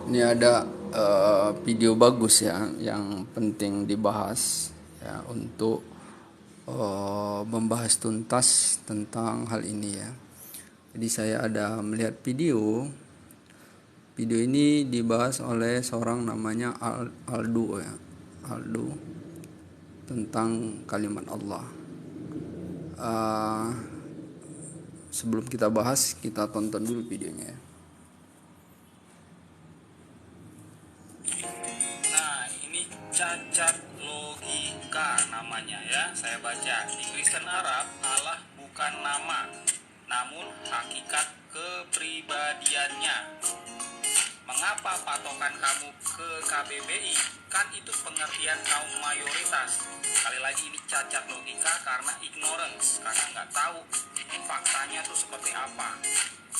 Ini ada video bagus ya yang penting dibahas ya untuk membahas tuntas tentang hal ini ya. Jadi saya ada melihat video. Video ini dibahas oleh seorang namanya Aldo ya. Aldo tentang kalimat Allah. Sebelum kita bahas, kita tonton dulu videonya ya. Nah, ini cacat logika namanya ya. Saya baca di Kristen Arab, Allah bukan nama, namun hakikat kepribadiannya. Mengapa patokan kamu ke KBBI? Kan itu pengertian kaum mayoritas. Sekali lagi ini cacat logika karena ignorance, karena nggak tahu faktanya tuh seperti apa,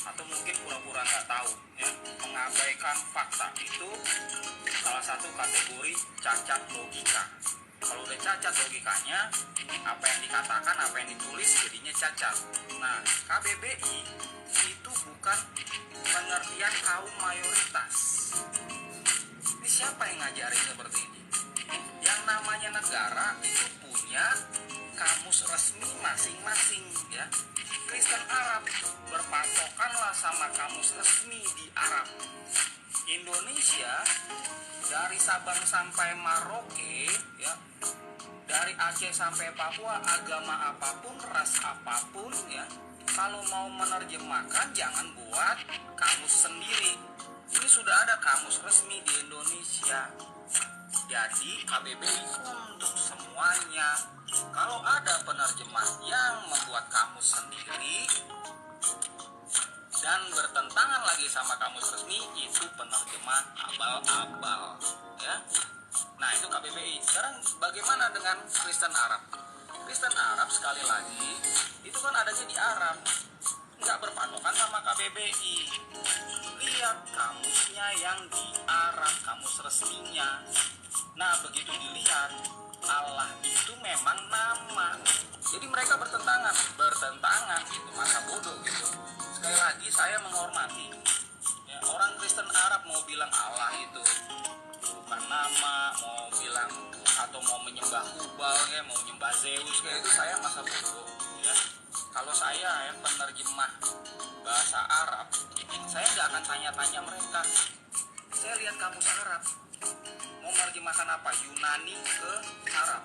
atau mungkin pura-pura nggak tahu ya. Mengabaikan fakta itu salah satu kategori cacat logika. Kalau udah cacat logikanya, apa yang dikatakan, apa yang ditulis jadinya cacat. Nah, KBBI itu bukan pengertian kaum mayoritas. Ini siapa yang ngajarin seperti ini? Yang namanya negara itu punya kamus resmi masing-masing ya. Kristen Arab berpatokanlah sama kamus resmi di Arab. Indonesia dari Sabang sampai Merauke ya, dari Aceh sampai Papua, agama apapun, ras apapun ya, kalau mau menerjemahkan jangan buat kamus sendiri. Ini sudah ada kamus resmi di Indonesia. Jadi KBBI untuk semuanya. Kalau ada penerjemah yang membuat kamus sendiri dan bertentangan lagi sama kamus resmi, itu penerjemah abal-abal ya. Nah, itu KBBI. Sekarang bagaimana dengan Kristen Arab? Kristen Arab sekali lagi itu kan adanya di Arab, nggak berpatokan sama KBBI. Lihat kamusnya yang di Arab, kamus resminya. Nah, begitu dilihat, Allah itu memang nama. Jadi mereka bertentangan gitu, masa bodoh gitu. Sekali lagi saya menghormati ya, orang Kristen Arab mau bilang Allah itu bukan nama, mau bilang atau mau menyembah Hubal ya, mau menyembah Zeus kayak itu, saya masa bodoh ya. Kalau saya ya penerjemah bahasa Arab, saya nggak akan tanya-tanya mereka. Saya lihat kamus Arab, mau menerjemahkan apa, Yunani ke Arab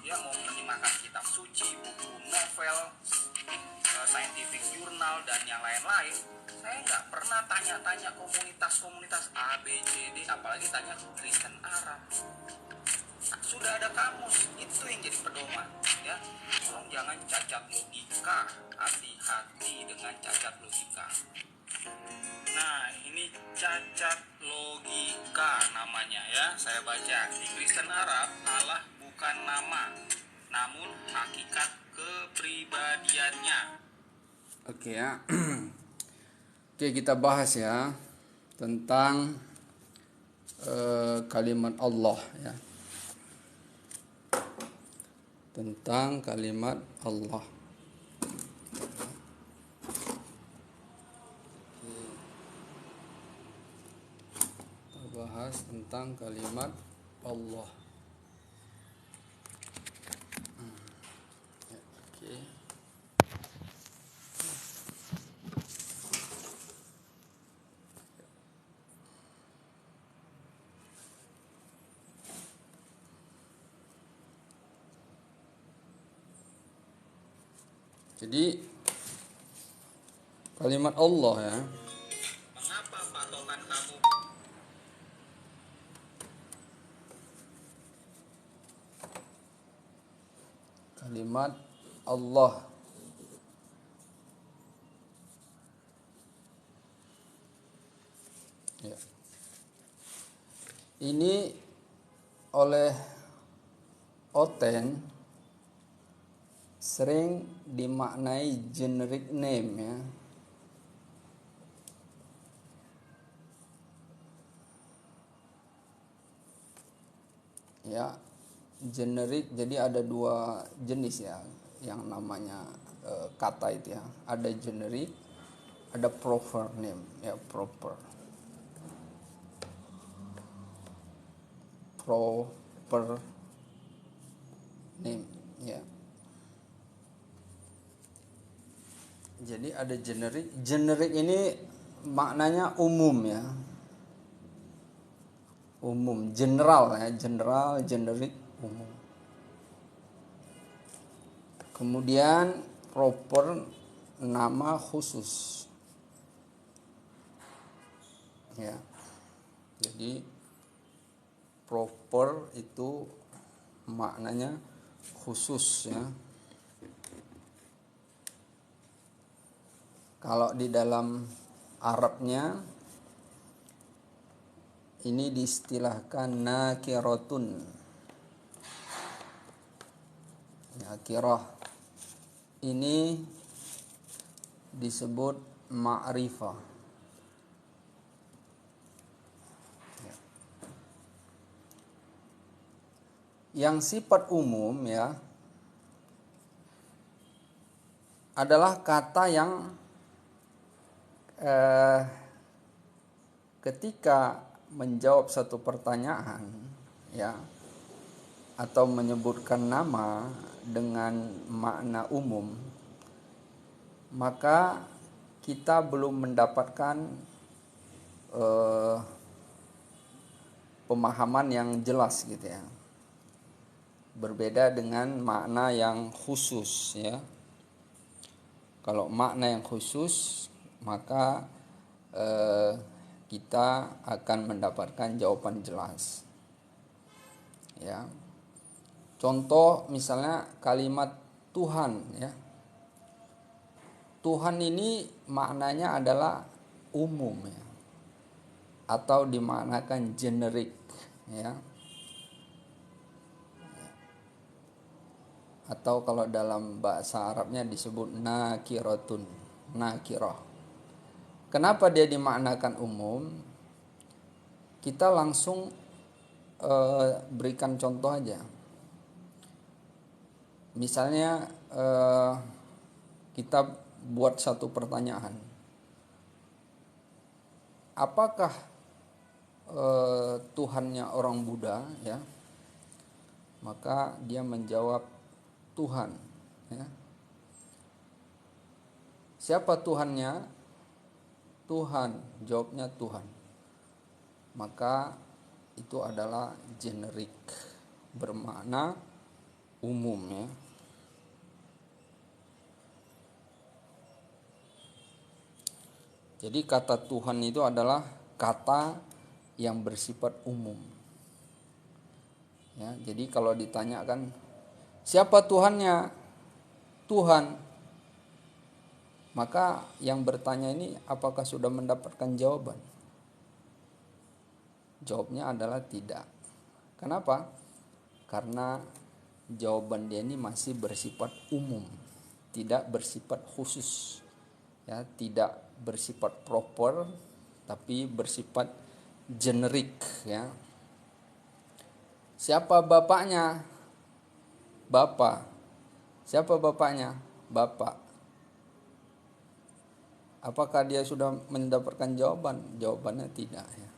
ya, mau menerjemahkan kitab suci, buku, novel, scientific journal dan yang lain-lain. Saya nggak pernah tanya-tanya komunitas-komunitas A, B, C, D, apalagi tanya Kristen Arab. Sudah ada kamus, itu yang jadi pedoman ya. Tolong jangan cacat logika, hati-hati dengan cacat logika. Nah, ini cacat logika namanya ya. Saya baca di Kristen Arab, Allah bukan nama, namun hakikat kepribadiannya. Oke ya. Oke, kita bahas ya tentang kalimat Allah ya. Tentang kalimat Allah. Kita bahas tentang kalimat Allah. Oke. Jadi kalimat Allah ya. Mengapa patokan kamu? Kalimat Allah. Ya. Ini oleh Oten sering dimaknai generic name ya. Ya, generic, jadi ada dua jenis ya yang namanya kata itu ya. Ada generic, ada proper name ya, proper. proper name ya. Jadi ada generik. Generik ini maknanya umum ya. Umum, general ya, general, generik, umum. Kemudian proper, nama khusus. Ya. Jadi proper itu maknanya khusus ya. Kalau di dalam Arabnya ini diistilahkan nakirotun. Nakirah ini disebut ma'rifah. Ya. Yang sifat umum ya adalah kata yang ketika menjawab satu pertanyaan ya atau menyebutkan nama dengan makna umum, maka kita belum mendapatkan pemahaman yang jelas gitu ya. Berbeda dengan makna yang khusus ya. Kalau makna yang khusus maka kita akan mendapatkan jawaban jelas. Ya. Contoh misalnya kalimat Tuhan ya. Tuhan ini maknanya adalah umum ya. Atau dimaknakan generik ya. Atau kalau dalam bahasa Arabnya disebut nakiratun, nakirah. Kenapa dia dimaknakan umum? Kita langsung berikan contoh aja. Misalnya kita buat satu pertanyaan. Apakah Tuhannya orang Buddha ya? Maka dia menjawab Tuhan ya. Siapa Tuhannya? Tuhan, jawabnya Tuhan. Maka itu adalah generik, bermakna umum ya. Jadi kata Tuhan itu adalah kata yang bersifat umum. Ya, jadi kalau ditanyakan siapa Tuhannya? Tuhan. Maka yang bertanya ini apakah sudah mendapatkan jawaban? Jawabnya adalah tidak. Kenapa? Karena jawaban dia ini masih bersifat umum, tidak bersifat khusus. Ya, tidak bersifat proper tapi bersifat generik ya. Siapa bapaknya? Bapak. Siapa bapaknya? Bapak. Apakah dia sudah mendapatkan jawaban? Jawabannya tidak ya.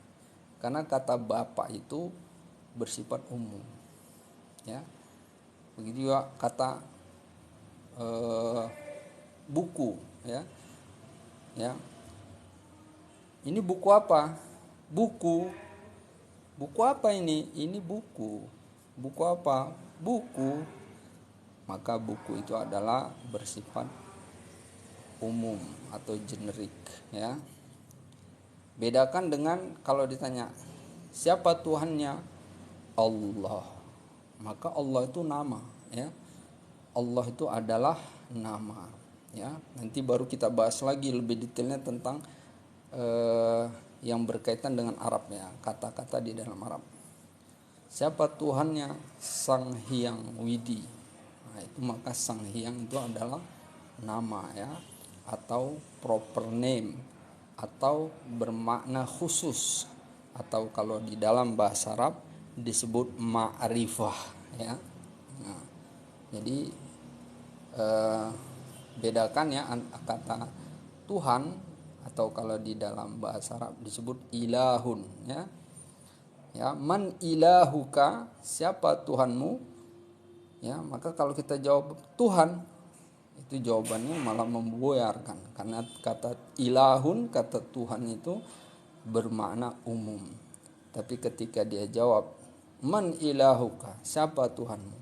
Karena kata bapak itu bersifat umum. Ya. Begitu juga kata buku ya. Ya. Ini buku apa? Buku. Buku apa ini? Ini buku. Buku apa? Buku. Maka buku itu adalah bersifat umum atau generik ya. Bedakan dengan kalau ditanya siapa Tuhannya? Allah. Maka Allah itu nama ya. Allah itu adalah nama ya. Nanti baru kita bahas lagi lebih detailnya tentang yang berkaitan dengan Arab ya, kata-kata di dalam Arab. Siapa Tuhannya? Sang Hyang Widi. Nah, itu maka Sang Hyang itu adalah nama ya, atau proper name, atau bermakna khusus, atau kalau di dalam bahasa Arab disebut ma'rifah ya. Nah, jadi bedakan ya kata Tuhan atau kalau di dalam bahasa Arab disebut ilahun ya. Ya, man ilahuka, siapa Tuhanmu? Ya, maka kalau kita jawab Tuhan, itu jawabannya malah memboyarkan, karena kata ilahun, kata Tuhan itu bermakna umum. Tapi ketika dia jawab man ilahuka, siapa Tuhanmu?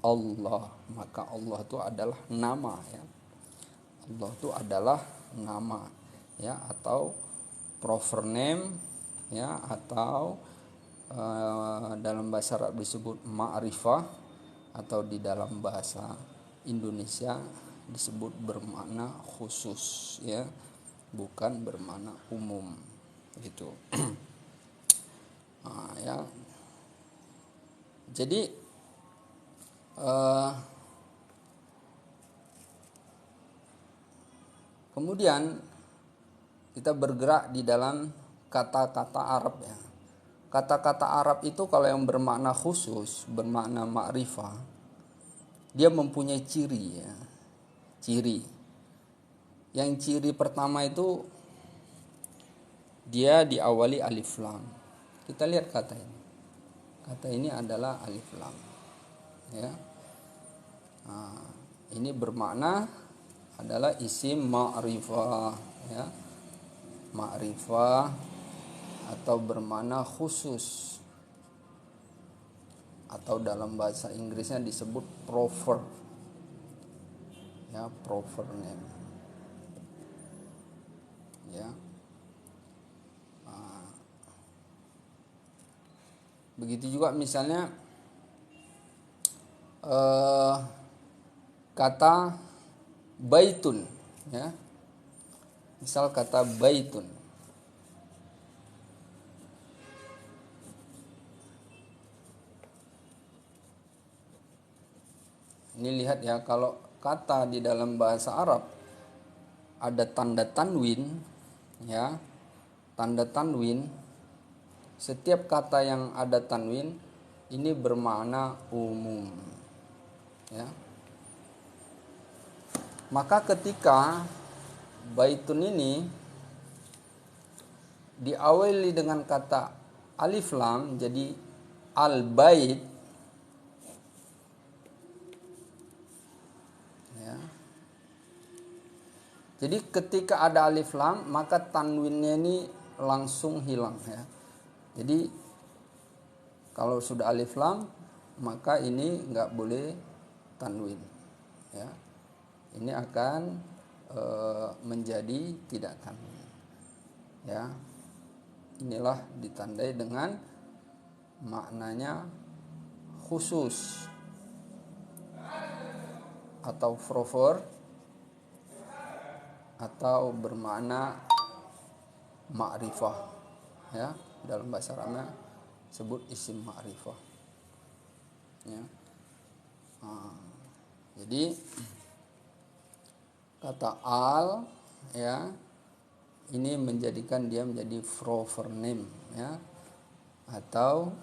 Allah, maka Allah itu adalah nama, ya. Allah itu adalah nama, ya, atau proper name, ya, atau dalam bahasa Arab disebut ma'rifah, atau di dalam bahasa Indonesia disebut bermakna khusus, ya, bukan bermakna umum, gitu. Nah, ya, jadi kemudian kita bergerak di dalam kata-kata Arab, ya. Kata-kata Arab itu kalau yang bermakna khusus, bermakna ma'rifah, dia mempunyai ciri, ya. Ciri. Yang ciri pertama itu dia diawali alif lam. Kita lihat kata ini. Kata ini adalah alif lam, ya. Nah, ini bermakna adalah isim ma'rifah, ya. Ma'rifah atau bermakna khusus, atau dalam bahasa Inggrisnya disebut proper, ya, proper name, ya. Nah, begitu juga misalnya kata baitun, ya. Misal kata baitun, ini lihat, ya, kalau kata di dalam bahasa Arab ada tanda tanwin, ya, tanda tanwin, setiap kata yang ada tanwin ini bermakna umum, ya. Maka ketika baitun ini diawali dengan kata alif lam, jadi al bait, ya. Jadi ketika ada alif lam, maka tanwinnya ini langsung hilang, ya. Jadi kalau sudah alif lam, maka ini nggak boleh tanwin, ya. Ini akan menjadi tidak tanwin, ya. Inilah ditandai dengan maknanya khusus atau proper, atau bermakna ma'rifah, ya. Dalam bahasa Arabnya sebut isim ma'rifah, ya. Nah, jadi kata al, ya, ini menjadikan dia menjadi proper name, ya, atau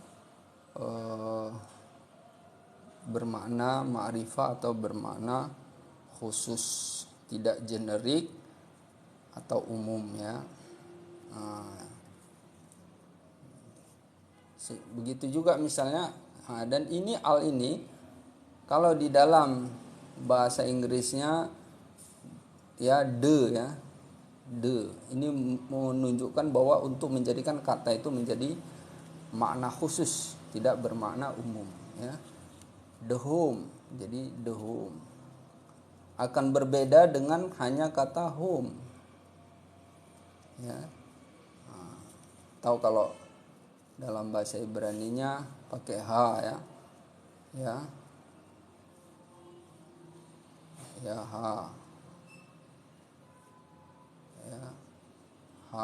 bermakna ma'rifah atau bermakna khusus, tidak generik atau umum, ya. Nah, begitu juga misalnya, dan ini al ini kalau di dalam bahasa Inggrisnya, ya, the, ya, the ini menunjukkan bahwa untuk menjadikan kata itu menjadi makna khusus, tidak bermakna umum, ya. The home, jadi the home akan berbeda dengan hanya kata home, ya. Nah, tahu kalau dalam bahasa Ibraninya pakai h, ya, ya, ya, h, ya, h,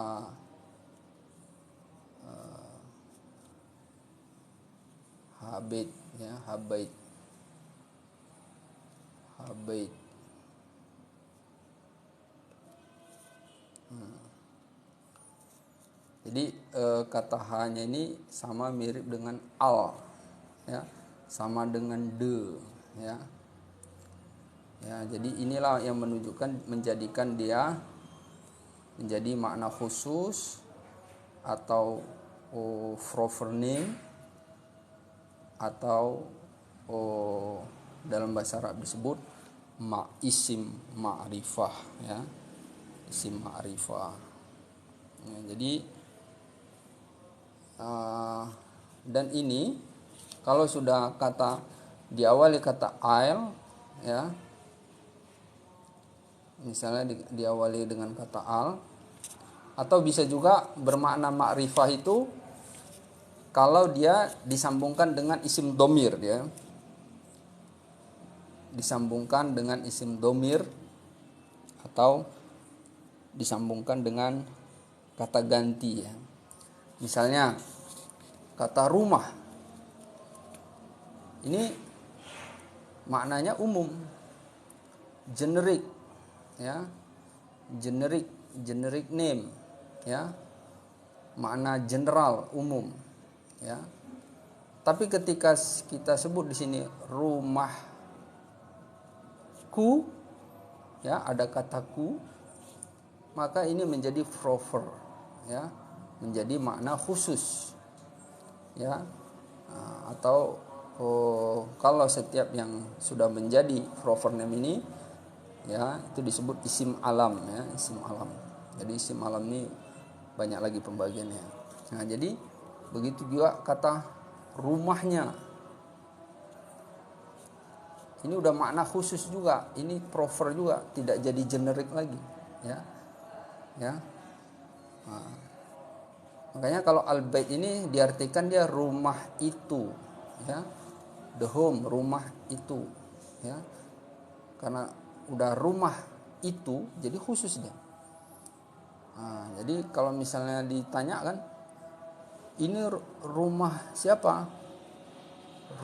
habit, ya, habait, habait. Jadi kata hanya ini sama mirip dengan al, ya, sama dengan de, ya. Ya, jadi inilah yang menunjukkan, menjadikan dia menjadi makna khusus atau proper name atau dalam bahasa Arab disebut isim ma'rifah ya, isim ma'rifah. Ya, jadi dan ini kalau sudah kata diawali kata al ya, misalnya diawali dengan kata al, atau bisa juga bermakna ma'rifah itu kalau dia disambungkan dengan isim domir ya, disambungkan dengan isim domir atau disambungkan dengan kata ganti ya. Misalnya kata rumah ini maknanya umum, generik ya, generic name ya, makna general, umum ya. Tapi ketika kita sebut di sini rumahku ya, ada kata ku, maka ini menjadi proper ya, menjadi makna khusus ya. Atau kalau setiap yang sudah menjadi proper name ini ya, itu disebut isim alam ya, isim alam. Jadi isim alam ini banyak lagi pembagiannya. Nah, jadi begitu juga kata rumahnya. Ini udah makna khusus juga, ini proper juga, tidak jadi generik lagi ya. Ya. Nah, makanya kalau al-bait ini diartikan dia rumah itu ya, the home, rumah itu ya, karena udah rumah itu jadi khusus dia. Nah, jadi kalau misalnya ditanya kan, ini rumah siapa?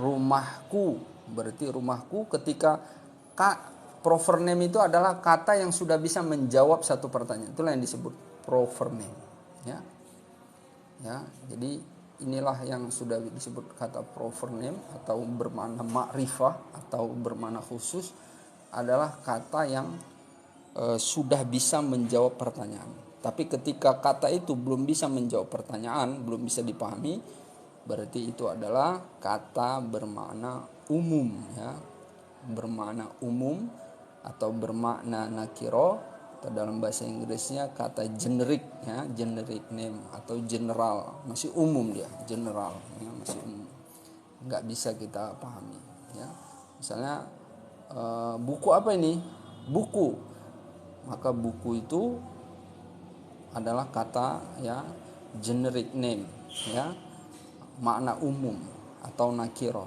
Rumahku, berarti rumahku ketika proper name itu adalah kata yang sudah bisa menjawab satu pertanyaan, itulah yang disebut proper name ya. Ya, jadi inilah yang sudah disebut kata proper name atau bermakna ma'rifah atau bermakna khusus, adalah kata yang sudah bisa menjawab pertanyaan. Tapi ketika kata itu belum bisa menjawab pertanyaan, belum bisa dipahami, berarti itu adalah kata bermakna umum ya, bermakna umum atau bermakna nakiro. Dalam bahasa Inggrisnya kata generic ya, generic name atau general, masih umum dia, general ya, masih umum, nggak bisa kita pahami ya. Misalnya buku apa ini? Buku, maka buku itu adalah kata ya, generic name ya, makna umum atau nakiro.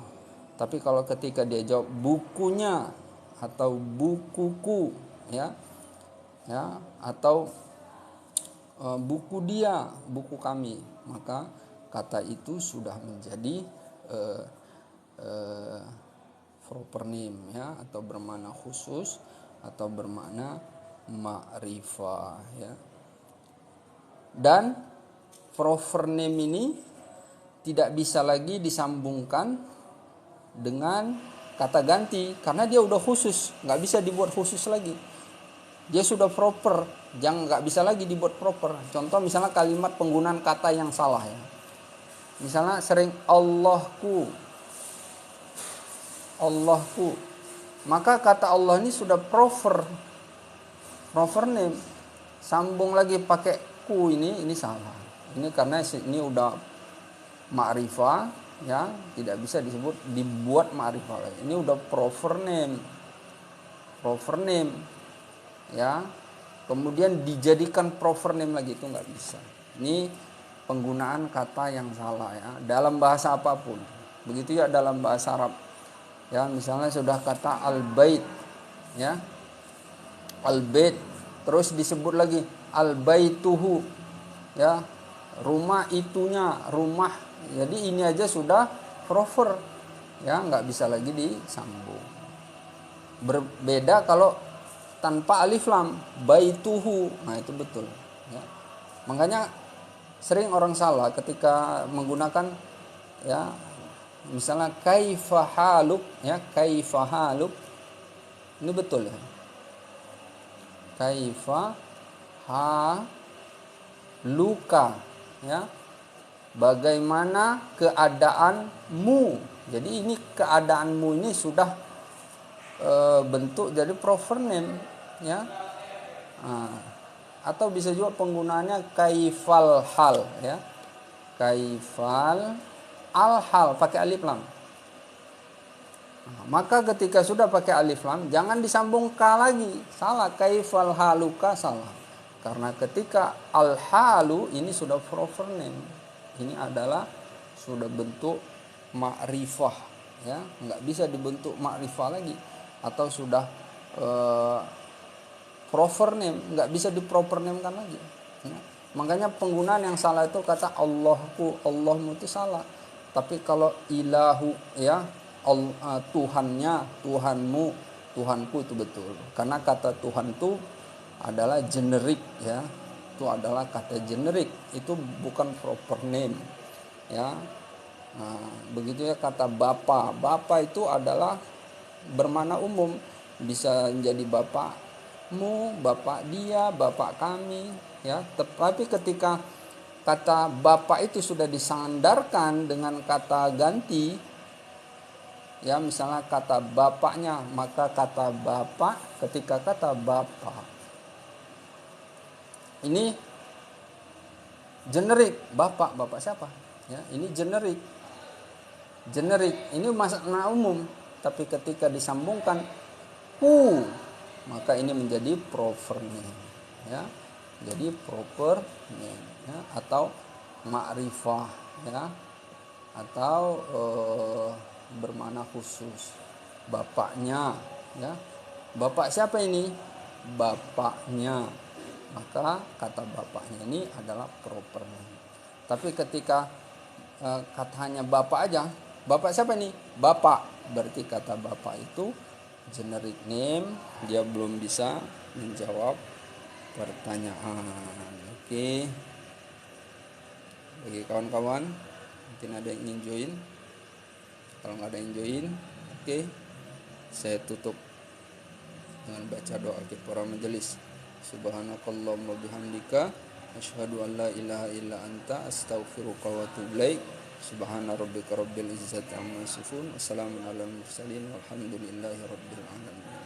Tapi kalau ketika dia jawab bukunya atau bukuku ya, ya, atau buku dia, buku kami, maka kata itu sudah menjadi proper name ya, atau bermakna khusus atau bermakna ma'rifah ya. Dan proper name ini tidak bisa lagi disambungkan dengan kata ganti karena dia udah khusus, nggak bisa dibuat khusus lagi. Dia sudah proper, jangan, nggak bisa lagi dibuat proper. Contoh misalnya kalimat penggunaan kata yang salah ya. Misalnya sering Allahku, maka kata Allah ini sudah proper name. Sambung lagi pakai ku ini salah. Ini karena ini udah ma'rifah ya, tidak bisa dibuat ma'rifah lagi. Ini udah proper name ya, kemudian dijadikan proper name lagi, itu nggak bisa. Ini penggunaan kata yang salah ya, dalam bahasa apapun. Begitu ya dalam bahasa Arab ya, misalnya sudah kata al-bait ya, al-bait, terus disebut lagi al-baituhu ya, rumah itunya, rumah. Jadi ini aja sudah proper ya, nggak bisa lagi disambung. Berbeda kalau tanpa alif lam, baituhu, nah itu betul ya. Makanya sering orang salah ketika menggunakan ya, misalnya kaifa haluk ya, kaifa haluk, ini betul ya, kaifa haluka ya, bagaimana keadaanmu. Jadi ini keadaanmu ini sudah bentuk jadi proper name, ya. Atau bisa juga penggunaannya kaifal hal, ya. Kaifal al hal pakai alif lam. Maka ketika sudah pakai alif lam, jangan disambung ka lagi, salah. Kaifal haluka, salah. Karena ketika al halu ini sudah proper name, ini adalah sudah bentuk ma'rifah, ya, nggak bisa dibentuk ma'rifah lagi. Atau sudah proper name, nggak bisa di proper name kan lagi, ya. Makanya penggunaan yang salah itu kata Allahku, Allahmu itu salah. Tapi kalau ilahu, ya, Tuhannya, Tuhanmu, Tuhanku itu betul. Karena kata Tuhan itu adalah generik, ya. Itu adalah kata generik, itu bukan proper name, ya. Nah, begitu ya kata Bapa. Bapa itu adalah bermakna umum, bisa menjadi bapakmu, bapak dia, bapak kami, ya. Tapi ketika kata bapak itu sudah disandarkan dengan kata ganti, ya, misalnya kata bapaknya, maka kata bapak, ketika kata bapak ini generik, bapak siapa, ya, ini generik, ini makna umum. Tapi ketika disambungkan maka ini menjadi proper name, ya, jadi proper name, ya, atau ma'rifah, ya, atau bermakna khusus, bapaknya, ya, bapak siapa ini, bapaknya, maka kata bapaknya ini adalah proper name. Tapi ketika katanya bapak aja, bapak siapa ini, bapak, berarti kata bapak itu generic name, dia belum bisa menjawab pertanyaan. Oke. Bagi kawan-kawan mungkin ada yang ingin join. Kalau nggak ada yang join, oke, saya tutup dengan baca doa kifaratul majelis. Subhanakallahumma bihamdika asyhadu an la ilaha illa anta astaghfiruka wa atubu ilaik. Subhana rabbika rabbil izzati amma yasifun. Wassalamun alal mursalin walhamdulillahi rabbil alamin.